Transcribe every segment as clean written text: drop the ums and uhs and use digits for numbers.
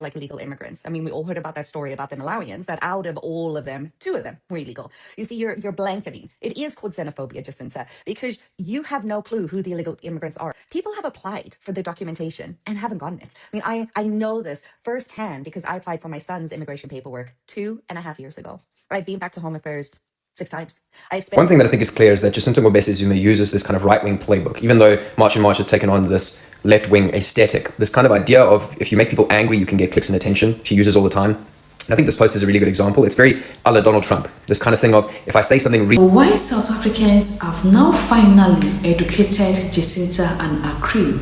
like illegal immigrants. I mean, we all heard about that story about the Malawians, that out of all of them, two of them were illegal. You see, you're blanketing. It is called xenophobia, Jacinta, because you have no clue who the illegal immigrants are. People have applied for their documentation and haven't gotten it. I mean, I know this firsthand because I applied for my son's immigration paperwork 2.5 years ago. I've been back to Home Affairs 6 times. One thing that I think is clear is that Jacinta Mobese Zuma uses this kind of right-wing playbook, even though March and March has taken on this left-wing aesthetic, this kind of idea of if you make people angry, you can get clicks and attention. She uses all the time. And I think this post is a really good example. It's very a la Donald Trump, this kind of thing of if I say something really... Why South Africans have now finally educated Jacinta and her crew.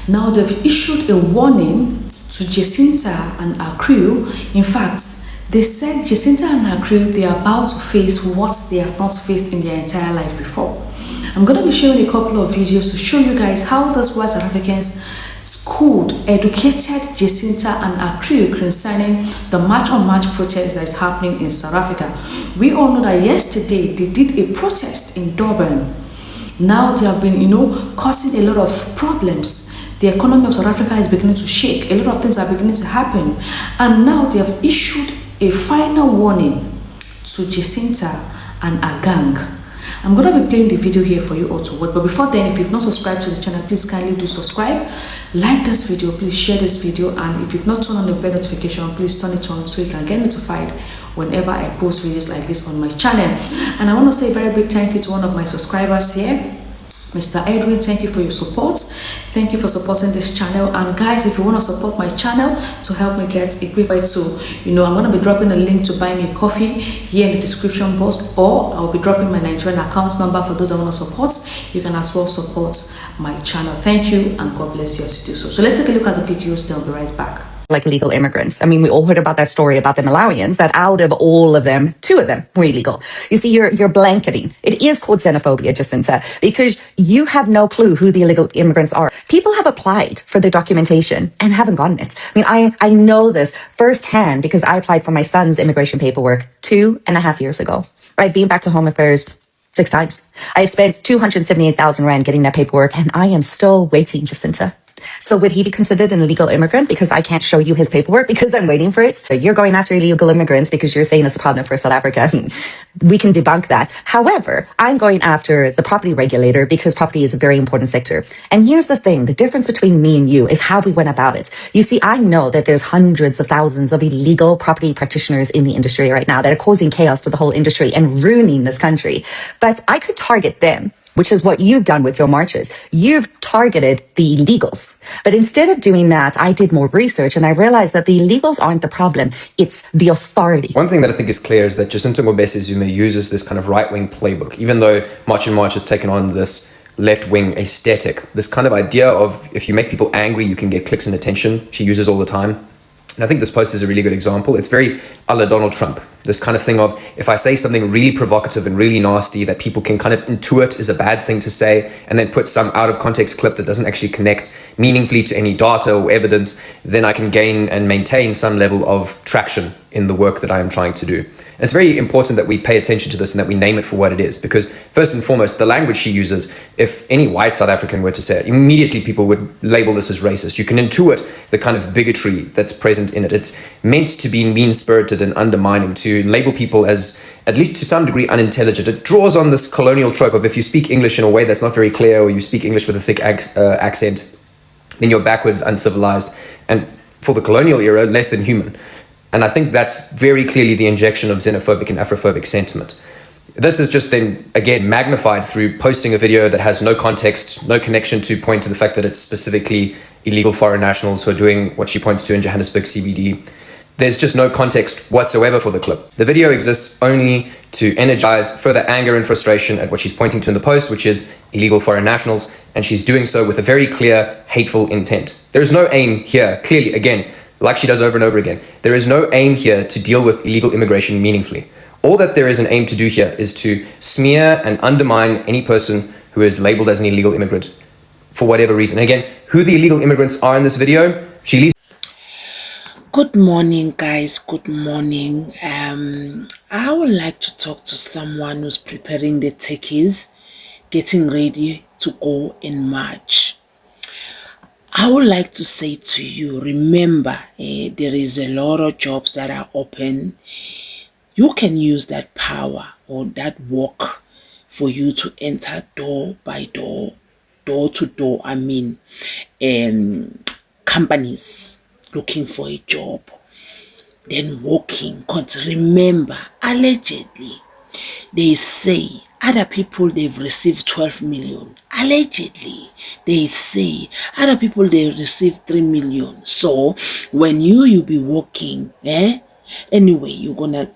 Now they've issued a warning to Jacinta and her crew. In fact, they said Jacinta and her crew, they are about to face what they have not faced in their entire life before. I'm going to be showing a couple of videos to show you guys how those white South Africans schooled, educated Jacinta and her crew concerning the March on March protest that is happening in South Africa. We all know that yesterday they did a protest in Durban. Now they have been, causing a lot of problems. The economy of South Africa is beginning to shake. A lot of things are beginning to happen. And now they have issued a final warning to Jacinta and her gang. I'm going to be playing the video here for you all to watch. But before then, if you've not subscribed to the channel, please kindly do subscribe. Like this video, please share this video. And if you've not turned on the bell notification, please turn it on so you can get notified whenever I post videos like this on my channel. And I want to say a very big thank you to one of my subscribers here, Mr. Edwin. Thank you for your support. Thank you for supporting this channel. And guys, if you want to support my channel to help me get equipped to, I'm going to be dropping a link to buy me a coffee here in the description box, or I'll be dropping my Nigerian account number for those that want to support. You can as well support my channel. Thank you, and God bless you as you do so. So let's take a look at the videos, then I'll be right back. Like illegal immigrants. I mean, we all heard about that story about the Malawians, that out of all of them, two of them were illegal. You see, you're blanketing. It is called xenophobia, Jacinta, because you have no clue who the illegal immigrants are. People have applied for their documentation and haven't gotten it. I mean, I know this firsthand because I applied for my son's immigration paperwork 2.5 years ago. I've been back to Home Affairs 6 times. I have spent 278,000 Rand getting that paperwork, and I am still waiting, Jacinta. So would he be considered an illegal immigrant because I can't show you his paperwork because I'm waiting for it? You're going after illegal immigrants because you're saying it's a problem for South Africa. We can debunk that. However, I'm going after the property regulator because property is a very important sector. And here's the thing, the difference between me and you is how we went about it. You see, I know that there's hundreds of thousands of illegal property practitioners in the industry right now that are causing chaos to the whole industry and ruining this country. But I could target them, which is what you've done with your marches. You've targeted the illegals. But instead of doing that, I did more research and I realized that the illegals aren't the problem. It's the authority. One thing that I think is clear is that Jacinta Mobese Zuma uses this kind of right-wing playbook, even though March and March has taken on this left-wing aesthetic, this kind of idea of if you make people angry, you can get clicks and attention. She uses all the time. And I think this post is a really good example. It's very a la Donald Trump, this kind of thing of if I say something really provocative and really nasty that people can kind of intuit is a bad thing to say, and then put some out of context clip that doesn't actually connect meaningfully to any data or evidence, then I can gain and maintain some level of traction in the work that I am trying to do. And it's very important that we pay attention to this and that we name it for what it is, because first and foremost, the language she uses, if any white South African were to say it, immediately people would label this as racist. You can intuit the kind of bigotry that's present in it. It's meant to be mean-spirited and undermining, to label people as, at least to some degree, unintelligent. It draws on this colonial trope of if you speak English in a way that's not very clear, or you speak English with a thick accent, then you're backwards, uncivilized, and for the colonial era, less than human. And I think that's very clearly the injection of xenophobic and Afrophobic sentiment. This is just then, again, magnified through posting a video that has no context, no connection to point to the fact that it's specifically illegal foreign nationals who are doing what she points to in Johannesburg CBD. There's just no context whatsoever for the clip. The video exists only to energize further anger and frustration at what she's pointing to in the post, which is illegal foreign nationals, and she's doing so with a very clear, hateful intent. There is no aim here, clearly, again, like she does over and over again. There is no aim here to deal with illegal immigration meaningfully. All that there is an aim to do here is to smear and undermine any person who is labeled as an illegal immigrant for whatever reason. Again, who the illegal immigrants are in this video, she leaves. Good morning, guys. Good morning. I would like to talk to someone who's preparing the techies, getting ready to go in March. I would like to say to you, remember, there is a lot of jobs that are open. You can use that power or that work for you to enter door by door, door to door, companies looking for a job, then working. Because remember, allegedly, they say other people they've received 12 million. Allegedly, they say other people they received 3 million. So when you be working, anyway, you're gonna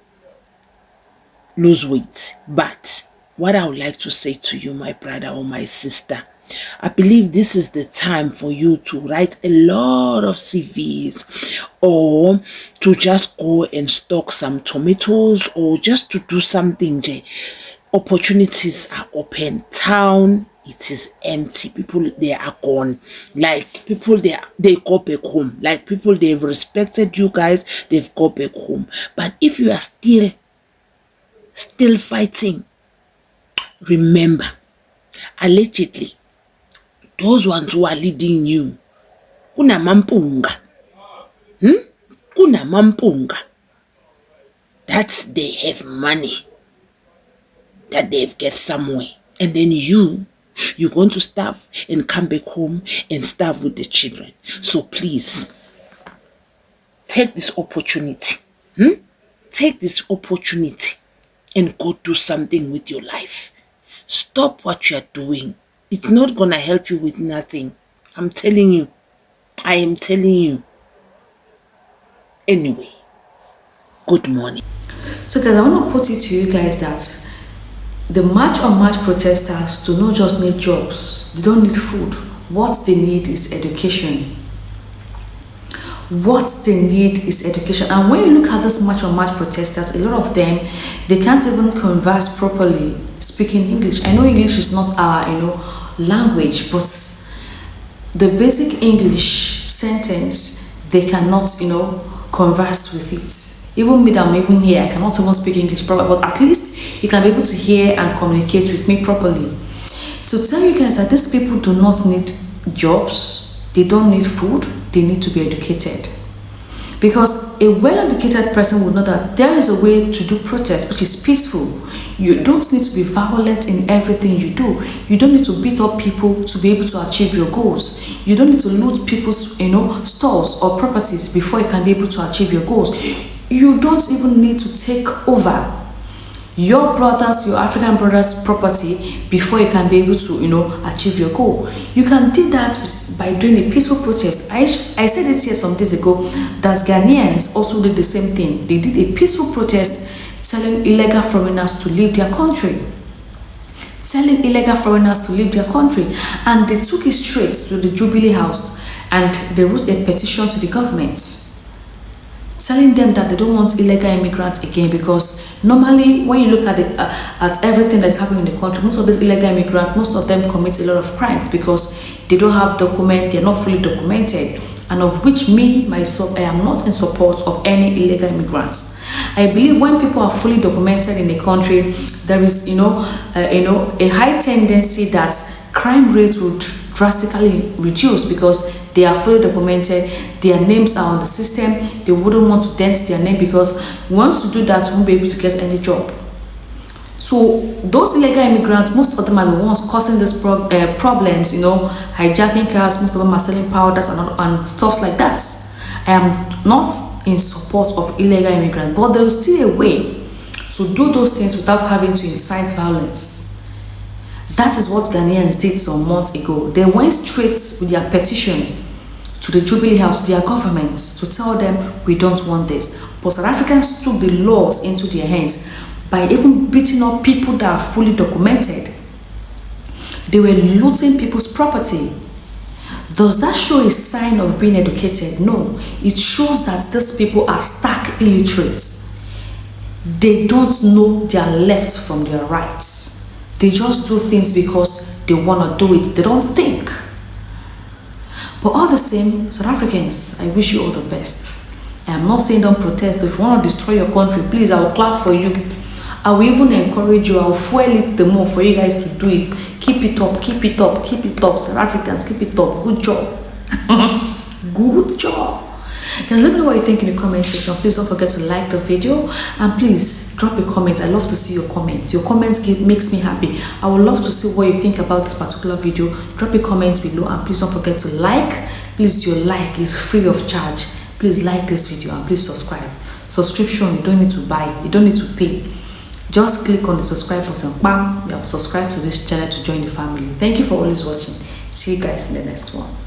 lose weight. But what I would like to say to you, my brother or my sister, I believe this is the time for you to write a lot of CVs, or to just go and stock some tomatoes, or just to do something. Opportunities are open. Town, it is empty. People, they are gone. Like people, they go back home. Like people, they've respected you guys, they've go back home. But if you are still fighting, remember, allegedly, those ones who are leading you, kuna mampunga, that they have money, that they've get somewhere, and then you're going to starve and come back home and starve with the children. So please, take this opportunity, take this opportunity and go do something with your life. Stop what you're doing. It's not gonna help you with nothing. I'm telling you. I am telling you. Anyway, good morning. So guys, I want to put it to you guys that the March on March protesters do not just need jobs. They don't need food. What they need is education. What they need is education. And when you look at this March on March protesters, a lot of them, they can't even converse properly speaking English. I know English is not our language, but the basic English sentence they cannot converse with it. Even me that I'm even here, I cannot even speak English properly, but at least you can be able to hear and communicate with me properly. To tell you guys that these people do not need jobs, they don't need food, they need to be educated. Because a well-educated person would know that there is a way to do protest which is peaceful. You don't need to be violent in everything you do. You don't need to beat up people to be able to achieve your goals. You don't need to loot people's stores or properties before you can be able to achieve your goals. You don't even need to take over your brothers, your African brothers' property before you can be able to achieve your goal. You can do that by doing a peaceful protest. I said it here some days ago that Ghanaians also did the same thing. They did a peaceful protest telling illegal foreigners to leave their country. Telling illegal foreigners to leave their country. And they took it straight to the Jubilee House and they wrote a petition to the government telling them that they don't want illegal immigrants again, because normally when you look at at everything that's happening in the country, most of these illegal immigrants, most of them commit a lot of crimes because they don't have documents, they're not fully documented, and of which me myself, I am not in support of any illegal immigrants. I believe when people are fully documented in a country, there is a high tendency that crime rates would drastically reduce because they are fully documented, their names are on the system. They wouldn't want to dent their name because once you do that, you won't be able to get any job. So those illegal immigrants, most of them are the ones causing these problems, hijacking cars, most of them are selling powders and stuff like that. I am not in support of illegal immigrants, but there is still a way to do those things without having to incite violence. That is what Ghanaians did some months ago. They went straight with their petition to the Jubilee House, to their governments, to tell them we don't want this. But South Africans took the laws into their hands by even beating up people that are fully documented. They were looting people's property. Does that show a sign of being educated? No. It shows that these people are stark illiterate. They don't know their left from their rights. They just do things because they want to do it. They don't think. But all the same, South Africans, I wish you all the best. I am not saying don't protest. If you want to destroy your country, please, I will clap for you. I will even encourage you. I will fuel it the more for you guys to do it. Keep it up, keep it up, keep it up. South Africans, keep it up. Good job. Good job. Guys, let me know what you think in the comment section. Please don't forget to like the video, and please drop a comment. I love to see your comments. Your comments makes me happy. I would love to see what you think about this particular video. Drop a comment below, and please don't forget to like. Please, your like is free of charge. Please like this video, and please subscribe. Subscription, you don't need to buy, you don't need to pay. Just click on the subscribe button. Bam, you have subscribed to this channel to join the family. Thank you for always watching. See you guys in the next one.